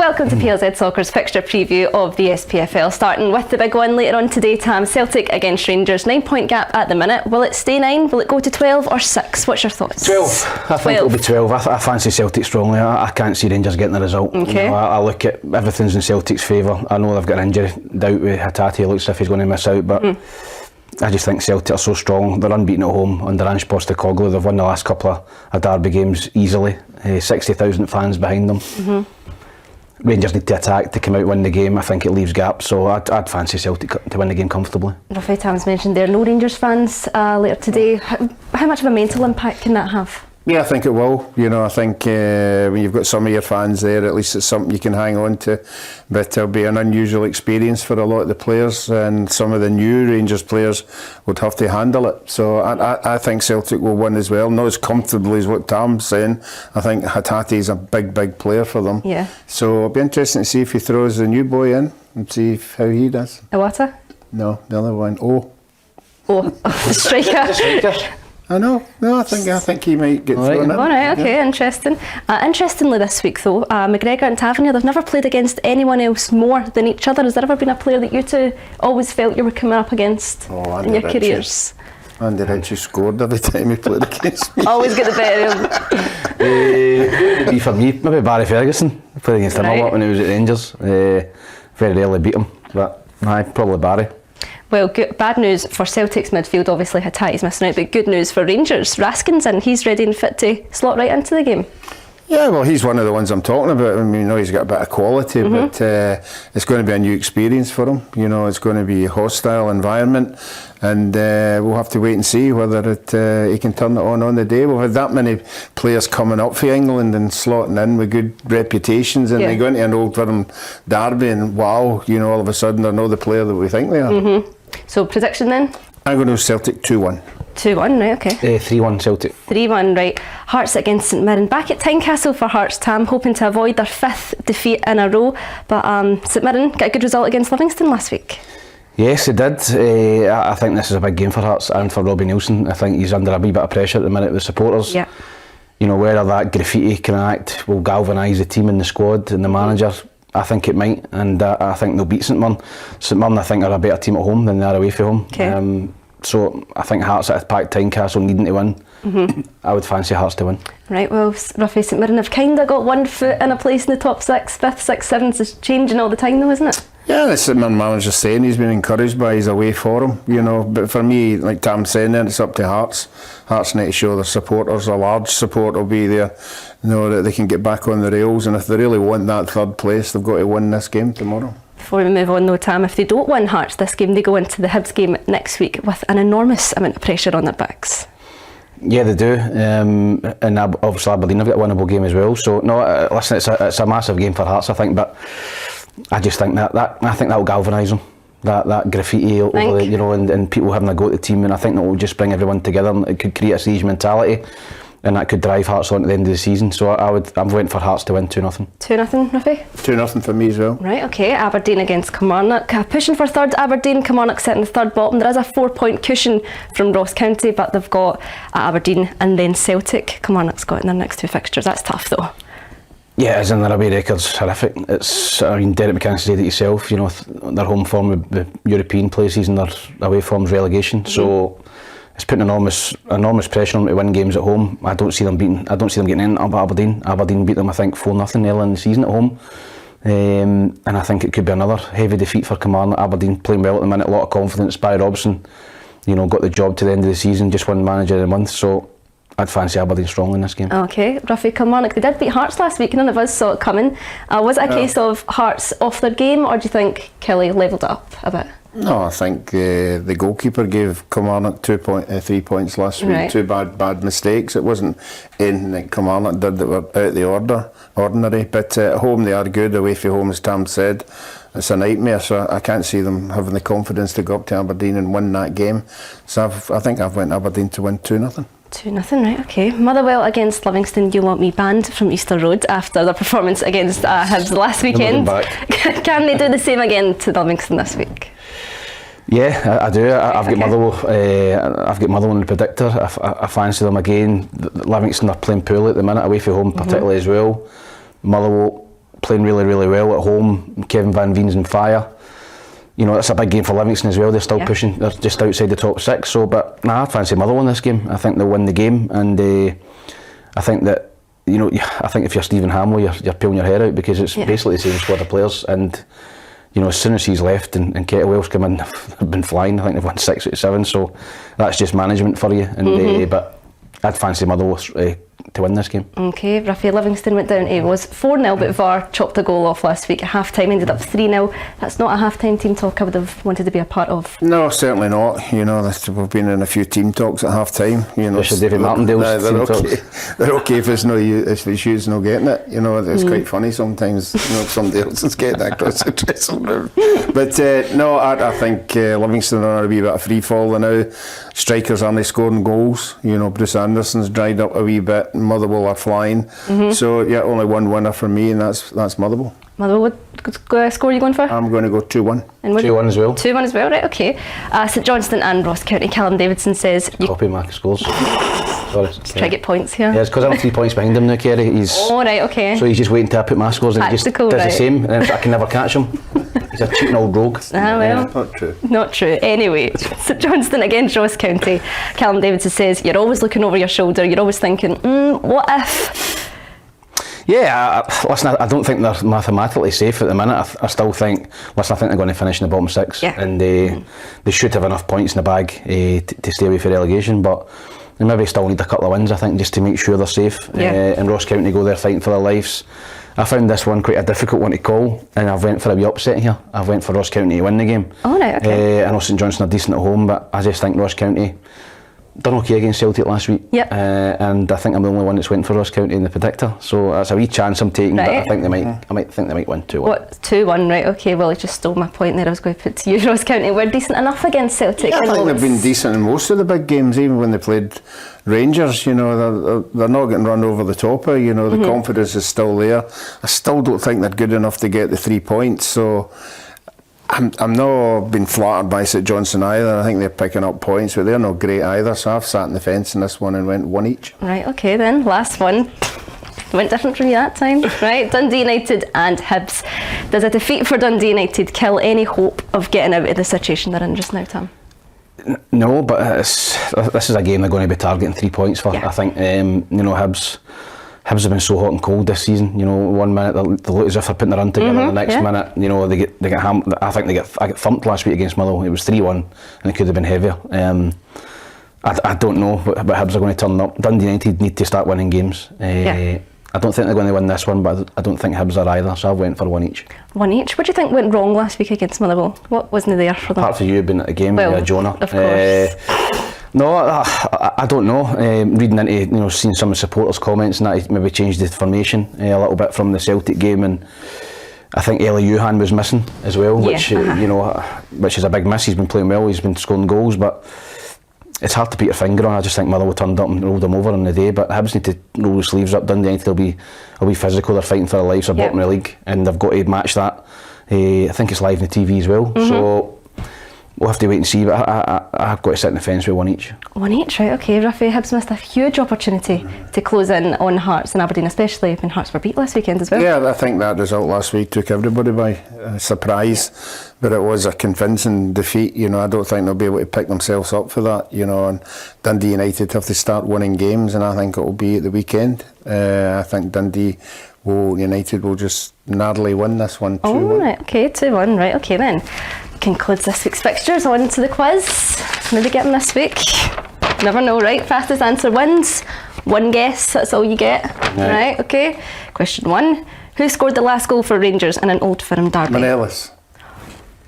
Welcome to PLZ Soccer's fixture preview of the SPFL, starting with the big one later on today, Tam. Celtic against Rangers, 9-point gap at the minute. Will it stay 9? Will it go to 12 or 6? What's your thoughts? 12. I think it'll be 12. I fancy Celtic strongly. I can't see Rangers getting the result. Okay. You know, I look at everything's in Celtic's favour. I know they've got an injury doubt with Hatate. It looks as if he's going to miss out, but I just think Celtic are so strong. They're unbeaten at home under Ange Postecoglou. They've won the last couple of derby games easily. 60,000 fans behind them. Rangers need to attack to come out and win the game. I think it leaves gaps, so I'd fancy Celtic to win the game comfortably. Rafi, Tam's mentioned there, no Rangers fans later today. How much of a mental impact can that have? Yeah, I think it will. You know, I think when you've got some of your fans there, at least it's something you can hang on to. But it'll be an unusual experience for a lot of the players, and some of the new Rangers players would have to handle it. So I think Celtic will win as well. Not as comfortably as what Tam's saying. I think Hatate is a big player for them. Yeah. So it'll be interesting to see if he throws the new boy in and see how he does. Iwata? No, the other one. The striker. I know. No, I think he might get thrown in. All right, okay, interesting. Interestingly this week though, McGregor and Tavernier, they've never played against anyone else more than each other. Has there ever been a player that you two always felt you were coming up against in your careers? Andy Ritchie scored every time he played against me. Always get the better of him. Be for me, maybe Barry Ferguson. I played against him a lot when he was at Rangers. Very rarely beat him, but probably Barry. Well, bad news for Celtic's midfield, obviously Hatate's missing out, but good news for Rangers. Raskin's in, he's ready and fit to slot right into the game. Yeah, well, he's one of the ones I'm talking about. I mean, you know, he's got a bit of quality, but it's going to be a new experience for him. You know, it's going to be a hostile environment, and we'll have to wait and see whether he can turn it on the day. We've had that many players coming up for England and slotting in with good reputations, and they go into an Old Firm derby, and wow, you know, all of a sudden they're not the player that we think they are. So, prediction then? I'm going to Celtic 2-1. 2-1, right, okay. 3-1 Celtic. 3-1, right. Hearts against St Mirren. Back at Tynecastle for Hearts, Tam, hoping to avoid their 5th defeat in a row. But St Mirren got a good result against Livingston last week. Yes, they did. I think this is a big game for Hearts and for Robbie Neilson. I think he's under a wee bit of pressure at the minute with the supporters. Yeah. You know, whether that graffiti kind of act will galvanise the team and the squad and the manager, I think it might, and I think they'll beat St Mirren. St Mirren, I think, are a better team at home than they are away from home. Okay. So I think Hearts at a packed Tynecastle needing to win. I would fancy Hearts to win. Right, well, Rafi, St Mirren have kind of got one foot in a place in the top 6, 5th, 6th, 7th. It's changing all the time though, isn't it? Yeah, the St Mirren manager's saying he's been encouraged by his away form, you know. But for me, like Tam's saying there, it's up to Hearts. Hearts need to show their supporters, a large support will be there, you know, that they can get back on the rails. And if they really want that 3rd place, they've got to win this game tomorrow. Before we move on though, Tam, if they don't win Hearts this game, they go into the Hibs game next week with an enormous amount of pressure on their backs. Yeah, they do, and obviously Aberdeen have got a winnable game as well. So no, listen, it's a massive game for Hearts, I think, but I just think that will galvanise them. That graffiti over the, you know, and people having a go at the team, and I think that will just bring everyone together, and it could create a siege mentality, and that could drive Hearts on to the end of the season. So I'm waiting for Hearts to win 2-0. 2-0, Rafi? 2-0 for me as well. Right, okay. Aberdeen against Kilmarnock. Pushing for 3rd Aberdeen, Kilmarnock sitting in the 3rd bottom. There is a 4-point cushion from Ross County, but they've got Aberdeen and then Celtic. Kilmarnock's got in their next 2 fixtures. That's tough though. Yeah, as in their away record's horrific. It's, I mean, Derek McManus said it yourself, you know, their home form with the European places and their away form's relegation. So it's putting enormous pressure on them to win games at home. I don't see them getting in up Aberdeen. Aberdeen beat them, I think, 4-0 early in the season at home. And I think it could be another heavy defeat for Kilmarnock. Aberdeen playing well at the minute, a lot of confidence. Barry Robson, you know, got the job to the end of the season, just won manager of the month. So I'd fancy Aberdeen strongly in this game. Okay, Rafi, Kilmarnock, they did beat Hearts last week, none of us saw it coming. Was it a case of Hearts off their game, or do you think Kelly levelled it up a bit? No, I think the goalkeeper gave Kilmarnock 3 points last week. Right. 2 bad mistakes. It wasn't anything that Kilmarnock did that were out of the ordinary. But at home they are good. Away from home, as Tam said, it's a nightmare. So I can't see them having the confidence to go up to Aberdeen and win that game. So I think I've went Aberdeen to win 2-0. 2-0, right, okay. Motherwell against Livingston. You want me banned from Easter Road after their performance against Hibs last weekend. Can they do the same again to Livingston this week? Yeah, I do. I've got Motherwell in the predictor. I fancy them again. Livingston are playing poorly at the minute, away from home particularly as well. Motherwell playing really, really well at home. Kevin Van Veen's on fire. You know, it's a big game for Livingston as well. They're still pushing. They're just outside the top 6. So, but nah, I fancy Motherwell in this game. I think they'll win the game, and I think that, you know, I think if you're Stephen Hamley, you're pulling your hair out, because it's basically the same squad of players. And you know, as soon as he's left and Kettlewell's come in, they've been flying. I think they've won 6 out of 7. So that's just management for you. And but I'd fancy Motherwell to win this game. Okay, Rafi, Livingston went down, it was 4-0, but VAR chopped a goal off last week at half time, ended up 3-0. That's not a half time team talk I would have wanted to be a part of. No, certainly not. You know, we've been in a few team talks at half time. You know, David Martindale's team talks. They're okay if it's issues not getting it. You know, it's quite funny sometimes. You know, if somebody else is getting that across the dressing room. But no, I think Livingston are on a wee bit of free fall now. Strikers aren't scoring goals. You know, Bruce Anderson's dried up a wee bit. Motherwell are flying. So yeah, only one winner for me, and that's Motherwell. Motherwell, what score are you going for? I'm going to go 2-1. 2-1 as well. 2-1 as well, right, okay. St Johnston and Ross County. Callum Davidson says... Copy my scores. Sorry. Try to get points here. Yeah, it's because I'm 3 points behind him now, Kerry. Oh, right, okay. So he's just waiting till I put my scores, and he just Tactical, does right. the same, and I can never catch him. He's a cheating old rogue. Ah, well. Not true. Not true. Anyway, St Johnston against Ross County. Callum Davidson says, you're always looking over your shoulder, you're always thinking, what if... Yeah, listen, I don't think they're mathematically safe at the minute. I still think, I think they're going to finish in the bottom 6, and they should have enough points in the bag to stay away for relegation, but they maybe still need a couple of wins, I think, just to make sure they're safe. And Ross County go there fighting for their lives. I found this one quite a difficult one to call, and I've went for a wee upset here. I've went for Ross County to win the game. Oh, right, okay. I know St Johnstone are decent at home, but I just think Ross County done okay against Celtic last week. Yep. And I think I'm the only one that's went for Ross County in the predictor, so that's a wee chance I'm taking. Right. But I think they might. I might think they might win 2-1. What, 2-1, right, okay, well, he just stole my point there. I was going to put to you, Ross County were decent enough against Celtic. Yeah, I think they've been decent in most of the big games, even when they played Rangers. You know, they're not getting run over the top of. You know, the confidence is still there. I still don't think they're good enough to get the 3 points, so I'm not being flattered by St Johnstone either. I think they're picking up points, but they're not great either, so I've sat in the fence in this one and went 1 each. Right, okay then, last one. Went different from you that time, right? Dundee United and Hibs. Does a defeat for Dundee United kill any hope of getting out of the situation they're in just now, Tom? No, but this is a game they're going to be targeting 3 points for. I think, you know, Hibs have been so hot and cold this season. You know, 1 minute they look as if they're putting their run together, the next minute, you know, they get hammed. I think I got thumped last week against Motherwell. It was 3-1, and it could have been heavier. I don't know, but Hibs are going to turn up. Dundee United need to start winning games. I don't think they're going to win this one, but I don't think Hibs are either, so I've went for 1 each. 1 each? What do you think went wrong last week against Motherwell? What wasn't there for them? Apart from you being at the game, well, Jonah. Of course. No, I don't know. Reading into, you know, seeing some of the supporters' comments and that, he maybe changed the formation a little bit from the Celtic game, and I think Eli Johan was missing as well, which you know, which is a big miss. He's been playing well, he's been scoring goals, but it's hard to put your finger on. I just think Motherwell turned up and rolled them over on the day, but Hibs need to roll their sleeves up. Dundee United will be physical. They're fighting for their lives. They're bottom of the league, and they've got to match that. I think it's live on the TV as well, so we'll have to wait and see, but I've got to sit in the fence with 1 each. 1 each, right, okay. Rafi, Hibs missed a huge opportunity to close in on Hearts and Aberdeen, especially when Hearts were beat last weekend as well. Yeah, I think that result last week took everybody by surprise, but it was a convincing defeat. You know, I don't think they'll be able to pick themselves up for that, you know, and Dundee United have to start winning games, and I think it will be at the weekend. I think United will just narrowly win this one 2-1. Oh, right, okay, 2-1, right, okay then. Concludes this week's fixtures. On to the quiz. Maybe get them this week. Never know, right? Fastest answer wins. 1 guess, that's all you get. Right, okay. Question 1. Who scored the last goal for Rangers in an Old Firm derby? Morelos.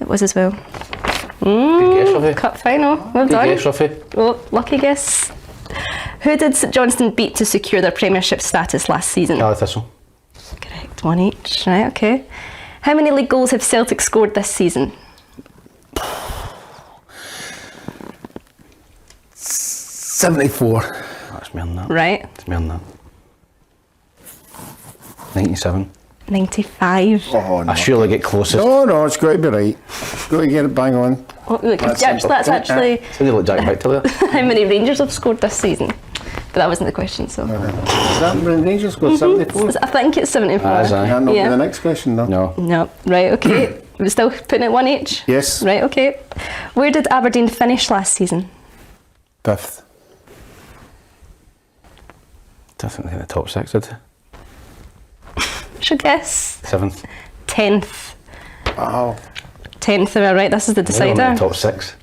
It was as well. Good guess, Rafi. Cup final. Well done. Good guess, Rafi. Oh, lucky guess. Who did St Johnston beat to secure their Premiership status last season? Thistle. Correct, 1 each. Right, okay. How many league goals have Celtic scored this season? 74. That's more than that. Right. It's more than that. 97. 95. Oh, no. I surely get closest. No, it's got to be right. It's got to get it bang on. Oh, look, that's actually Somebody look Jack Victor there. how many Rangers have scored this season. But that wasn't the question, so. Is that Rangers scored 74? I think it's 74. Aye. Can't Yeah. be the next question, no. No. No, right, okay. We're still putting it one each? Yes. Right, okay. Where did Aberdeen finish last season? 5th. Definitely in the top 6, did Should guess. 7th. 10th. Wow. 10th, am I right? This is the They were in decider. the top 6.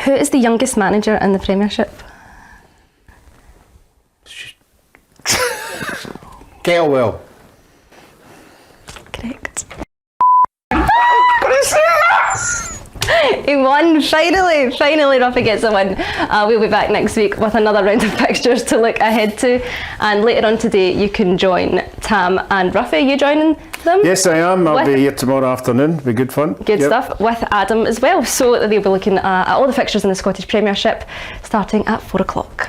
Who is the youngest manager in the Premiership? Kettlewell. Correct. He won, finally, Ruffy gets a win. We'll be back next week with another round of fixtures to look ahead to, and later on today you can join Tam and Ruffy. Are you joining them? Yes, I am. I'll With- be here tomorrow afternoon. Be good fun. Good Yep. stuff, with Adam as well. So they'll be looking at all the fixtures in the Scottish Premiership starting at 4 o'clock.